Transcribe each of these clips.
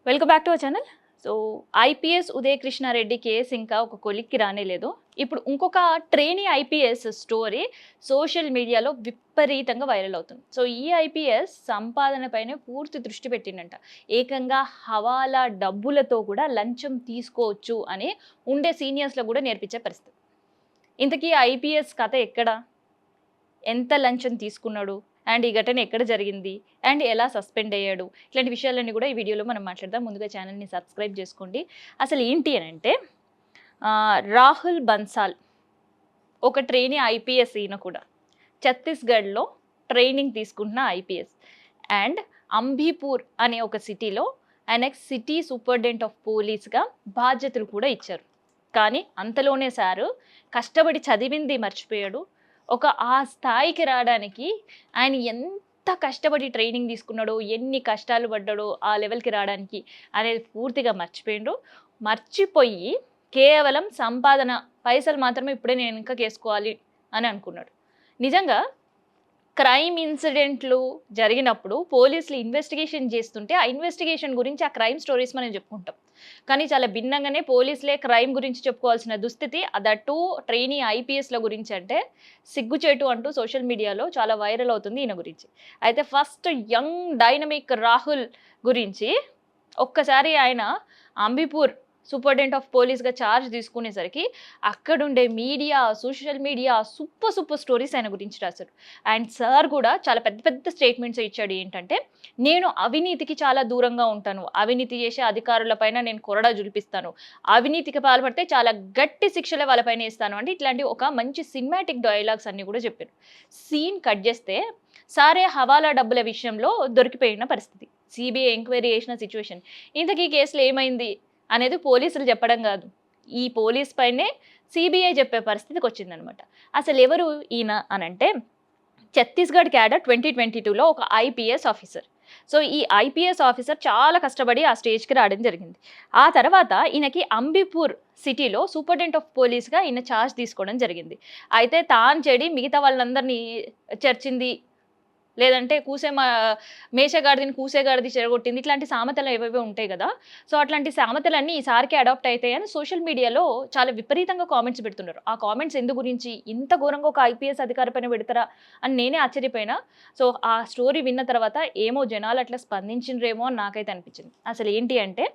Welcome back to our channel. So IPS Udaya Krishna Reddy case ఇంకా ఒక కొలిక్కి రానేలేదు. ఇప్పుడు ఇంకొక ట్రైనీ ఐపీఎస్ స్టోరీ సోషల్ మీడియాలో విపరీతంగా వైరల్ అవుతుంది. సో ఈ ఐపీఎస్ సంపాదన పైనే పూర్తి దృష్టి పెట్టిండంట. ఏకంగా హవాలా డబ్బులతో కూడా లంచం తీసుకోవచ్చు అని ఉండే సీనియర్స్లో కూడా నేర్పించే పరిస్థితి. ఇంతకీ ఐపీఎస్ కథ ఎక్కడ? ఎంత లంచం తీసుకున్నాడు? అండ్ ఈ ఘటన ఎక్కడ జరిగింది? అండ్ ఎలా సస్పెండ్ అయ్యాడు? ఇట్లాంటి విషయాలన్నీ కూడా ఈ వీడియోలో మనం మాట్లాడదాం. ముందుగా ఛానల్‌ని సబ్స్క్రైబ్ చేసుకోండి. అసలు ఏంటి అనంటే రాహుల్ బన్సాల్ ఒక ట్రైనీ ఐపీఎస్ ఈయన కూడా. ఛత్తీస్‌గఢ్‌లో ట్రైనింగ్ తీసుకుంటున్న ఐపీఎస్. అండ్ అంబీపూర్ అనే ఒక సిటీలో ఆయనకి సిటీ సూపరింటెండెంట్ ఆఫ్ పోలీస్‌గా బాధ్యతలు కూడా ఇచ్చారు. కానీ అంతలోనే సారు కష్టపడి చదివింది మర్చిపోయాడు. ఆ స్థాయికి రావడానికి ఆయన ఎంత కష్టపడి ట్రైనింగ్ తీసుకున్నాడో, ఎన్ని కష్టాలు పడ్డాడో ఆ లెవెల్‌కి రావడానికి అనేది పూర్తిగా మర్చిపోయిండు. మర్చిపోయి కేవలం సంపాదన, పైసలు మాత్రమే ఇప్పుడే నేను ఇంకా కేసుకోవాలి అని అనుకున్నాడు. నిజంగా క్రైమ్ ఇన్సిడెంట్లు జరిగినప్పుడు పోలీసులు ఇన్వెస్టిగేషన్ చేస్తుంటే ఆ ఇన్వెస్టిగేషన్ గురించి ఆ క్రైమ్ స్టోరీస్ మనం చెప్పుకుంటాం. కానీ చాలా భిన్నంగానే పోలీసులే క్రైమ్ గురించి చెప్పుకోవాల్సిన దుస్థితి, దట్టు ట్రైనీ ఐపీఎస్ల గురించి అంటే సిగ్గుచేటు అంటూ సోషల్ మీడియాలో చాలా వైరల్ అవుతుంది ఈయన గురించి. అయితే ఫస్ట్ యంగ్ డైనమిక్ రాహుల్ గురించి ఒక్కసారి ఆయన అంబిపూర్ సూపరింటెండెంట్ ఆఫ్ పోలీస్‌గా చార్జ్ తీసుకునేసరికి అక్కడుండే media, social media super stories ఆయన గురించి రాశారు. అండ్ సార్ కూడా చాలా పెద్ద పెద్ద స్టేట్మెంట్స్ ఇచ్చాడు. ఏంటంటే, నేను అవినీతికి చాలా దూరంగా ఉంటాను. అవినీతి చేసే అధికారుల పైన నేను కొరడా జులిపిస్తాను. అవినీతికి పాల్పడితే చాలా గట్టి శిక్షలే వాళ్ళపైన ఇస్తాను. అంటే ఇట్లాంటి ఒక మంచి సినిమాటిక్ డైలాగ్స్ అన్నీ కూడా చెప్పారు. సీన్ కట్ చేస్తే సారే హవాలా డబ్బుల విషయంలో దొరికిపోయిన పరిస్థితి. సీబీఐ ఎంక్వైరీ చేసిన సిట్యుయేషన్. ఇంతకీ ఈ కేసులో ఏమైంది అనేది పోలీసులు చెప్పడం కాదు. ఈ పోలీస్ పైనే సీబీఐ చెప్పే పరిస్థితికి వచ్చిందనమాట. అసలు ఎవరు ఈయన అనంటే ఛత్తీస్‌గఢ్ క్యాడర్ 2022లో ఒక ఐపీఎస్ ఆఫీసర్. సో ఈ ఐపీఎస్ ఆఫీసర్ చాలా కష్టపడి ఆ స్టేజ్‌కి రావడం జరిగింది. ఆ తర్వాత ఈయనకి అంబిపూర్ సిటీలో సూపరింటెండెంట్ ఆఫ్ పోలీస్‌గా ఈయన చార్జ్ తీసుకోవడం జరిగింది. అయితే తాను చెడి మిగతా వాళ్ళందరినీ చర్చింది, లేదంటే మేషగాడిదని కూసేగాడిది చెడగొట్టింది. ఇట్లాంటి సామెతలు ఏవేవో ఉంటాయి గదా! సో, అట్లాంటి సామెతలన్నీ ఈసారికి అడాప్ట్ అయితాయని సోషల్ మీడియాలో చాలా విపరీతంగా కామెంట్స్ పెడుతున్నారు. ఆ కామెంట్స్ ఎందు గురించి? ఇంత ఘోరంగా ఒక ఐపీఎస్ అధికారి పైన పెడతారా అని నేనే ఆశ్చర్యపోయినా. సో, ఆ స్టోరీ విన్న తర్వాత ఏమో జనాలు అట్లా స్పందించిండ్రేమో అని నాకైతే అనిపించింది. అసలు ఏంటి అంటే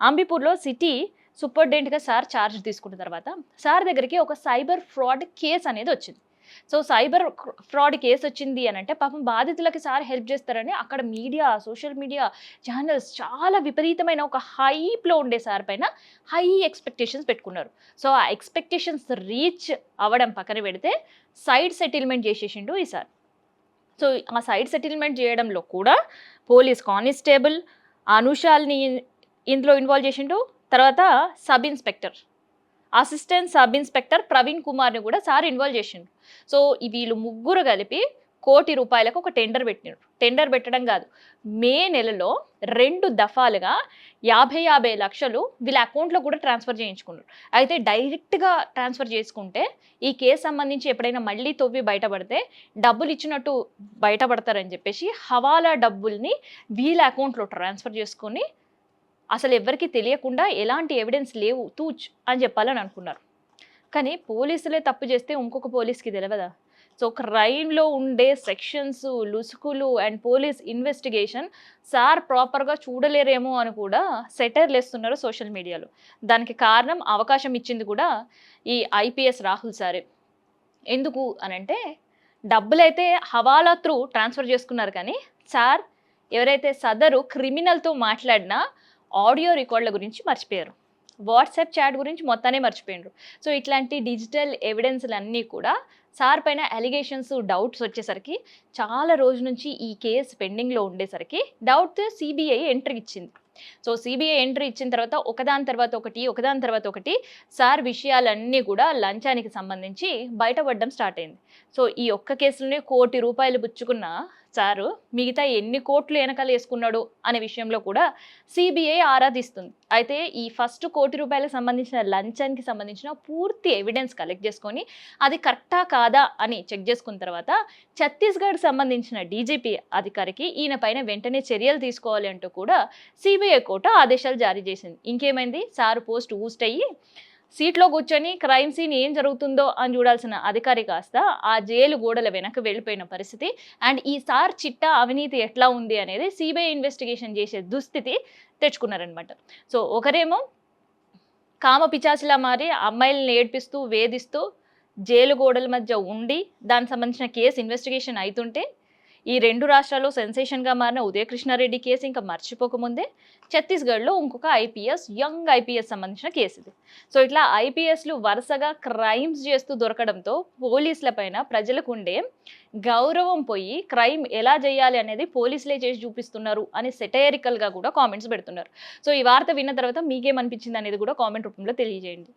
అంబిపూర్‌లో సిటీ సూపరింటెండెంట్‌గా సార్ చార్జ్ తీసుకున్న తర్వాత సార్ దగ్గరికి ఒక సైబర్ ఫ్రాడ్ కేస్ అనేది వచ్చింది. సో సైబర్ ఫ్రాడ్ కేసు వచ్చింది అని అంటే పాపం బాధితులకి సార్ హెల్ప్ చేస్తారని అక్కడ మీడియా, సోషల్ మీడియా ఛానల్స్ చాలా విపరీతమైన ఒక హైప్లో ఉండే సార్ పైన హై ఎక్స్పెక్టేషన్స్ పెట్టుకున్నారు. సో ఆ ఎక్స్పెక్టేషన్స్ రీచ్ అవ్వడం పక్కన పెడితే సైడ్ సెటిల్మెంట్ చేసేసిండు ఈ సార్. సో ఆ సైడ్ సెటిల్మెంట్ చేయడంలో కూడా పోలీస్ కానిస్టేబుల్ అనుషాల్ని ఇందులో ఇన్వాల్వ్ చేసిండు. తర్వాత sub inspector, assistant sub inspector Praveen కుమార్ని కూడా సార్ ఇన్వాల్వ్ చేసిండు. సో వీళ్ళు ముగ్గురు కలిపి ₹1,00,00,000 ఒక టెండర్ పెట్టినారు. టెండర్ పెట్టడం కాదు, మే నెలలో 2 దఫాలుగా 50 లక్షలు వీళ్ళ అకౌంట్లో కూడా ట్రాన్స్ఫర్ చేయించుకున్నారు. అయితే డైరెక్ట్గా ట్రాన్స్ఫర్ చేసుకుంటే ఈ కేసు సంబంధించి ఎప్పుడైనా మళ్ళీ తవ్వి బయటపడితే డబ్బులు ఇచ్చినట్టు బయటపడతారని చెప్పేసి హవాలా డబ్బుల్ని వీళ్ళ అకౌంట్లో ట్రాన్స్ఫర్ చేసుకొని అసలు ఎవ్వరికీ తెలియకుండా ఎలాంటి ఎవిడెన్స్ లేవు తూచ్ అని చెప్పాలని అనుకున్నారు. కానీ పోలీసులే తప్పు చేస్తే ఇంకొక పోలీస్‌కి తెలవదా? సో క్రైమ్‌లో ఉండే సెక్షన్స్, లుసుకులు అండ్ పోలీస్ ఇన్వెస్టిగేషన్ సార్ ప్రాపర్‌గా చూడలేరేమో అని కూడా సెటైర్‌లేస్తున్నారు సోషల్ మీడియాలో. దానికి కారణం అవకాశం ఇచ్చింది కూడా ఈ ఐపీఎస్ రాహుల్ సారే. ఎందుకు అనంటే డబ్బులైతే హవాలా త్రూ ట్రాన్స్ఫర్ చేసుకున్నారు కానీ సార్ ఎవరైతే సదరు క్రిమినల్‌తో మాట్లాడినా ఆడియో రికార్డుల గురించి మర్చిపోయారు. వాట్సాప్ చాట్ గురించి మొత్తానే మర్చిపోయిండ్రు. సో ఇట్లాంటి డిజిటల్ ఎవిడెన్స్‌లన్నీ కూడా సార్ పైన అలిగేషన్స్, డౌట్స్ వచ్చేసరికి చాలా రోజుల నుంచి ఈ కేసు పెండింగ్‌లో ఉండేసరికి డౌట్ సీబీఐ ఎంట్రీ ఇచ్చింది. సో సీబీఐ ఎంట్రీ ఇచ్చిన తర్వాత ఒకదాని తర్వాత ఒకటి, ఒకదాని తర్వాత ఒకటి సార్ విషయాలన్నీ కూడా లంచానికి సంబంధించి బయటపడడం స్టార్ట్ అయింది. సో ఈ ఒక్క కేసులోనే ₹1,00,00,000 పుచ్చుకున్న సారు మిగతా ఎన్ని కోట్లు వెనకాల వేసుకున్నాడు అనే విషయంలో కూడా సిబిఐ ఆరా తీస్తుంది. అయితే ఈ ఫస్ట్ ₹1,00,00,000 సంబంధించిన లంచానికి సంబంధించిన పూర్తి ఎవిడెన్స్ కలెక్ట్ చేసుకొని అది కరెక్టా కాదా అని చెక్ చేసుకున్న తర్వాత ఛత్తీస్గఢ్ సంబంధించిన డీజీపీ అధికారికి ఈయన పైన వెంటనే చర్యలు తీసుకోవాలి అంటూ కూడా సిబిఐ కోర్టు ఆదేశాలు జారీ చేసింది. ఇంకేమైంది, సారు పోస్ట్ ఊస్ట్ అయ్యి సీట్లో కూర్చొని క్రైమ్ సీన్ ఏం జరుగుతుందో అని చూడాల్సిన అధికారి కాస్త ఆ జైలు గోడల వెనక వెళ్ళిపోయిన పరిస్థితి. అండ్ ఈ సార్ చిట్టా అవినీతి ఎట్లా ఉంది అనేది సిబిఐ ఇన్వెస్టిగేషన్ చేసే దుస్థితి తెచ్చుకున్నారనమాట. సో ఒకరేమో కామ పిచాచిలా మారి అమ్మాయిలను ఏడ్పిస్తూ వేధిస్తూ జైలు గోడల మధ్య ఉండి దానికి సంబంధించిన కేసు ఇన్వెస్టిగేషన్ అవుతుంటే ఈ 2 రాష్ట్రాల్లో సెన్సేషన్గా మారిన ఉదయకృష్ణారెడ్డి కేసు ఇంకా మర్చిపోకముందే ఛత్తీస్గఢ్లో ఇంకొక యంగ్ ఐపీఎస్ సంబంధించిన కేసు ఇది. సో ఇట్లా ఐపీఎస్లు వరుసగా క్రైమ్స్ చేస్తూ దొరకడంతో పోలీసుల పైన ప్రజలకు ఉండే గౌరవం పోయి క్రైమ్ ఎలా చేయాలి అనేది పోలీసులే చేసి చూపిస్తున్నారు అని సెటైరికల్గా కూడా కామెంట్స్ పెడుతున్నారు. సో ఈ వార్త విన్న తర్వాత మీకేమనిపించింది అనేది కూడా కామెంట్ రూపంలో తెలియజేయండి.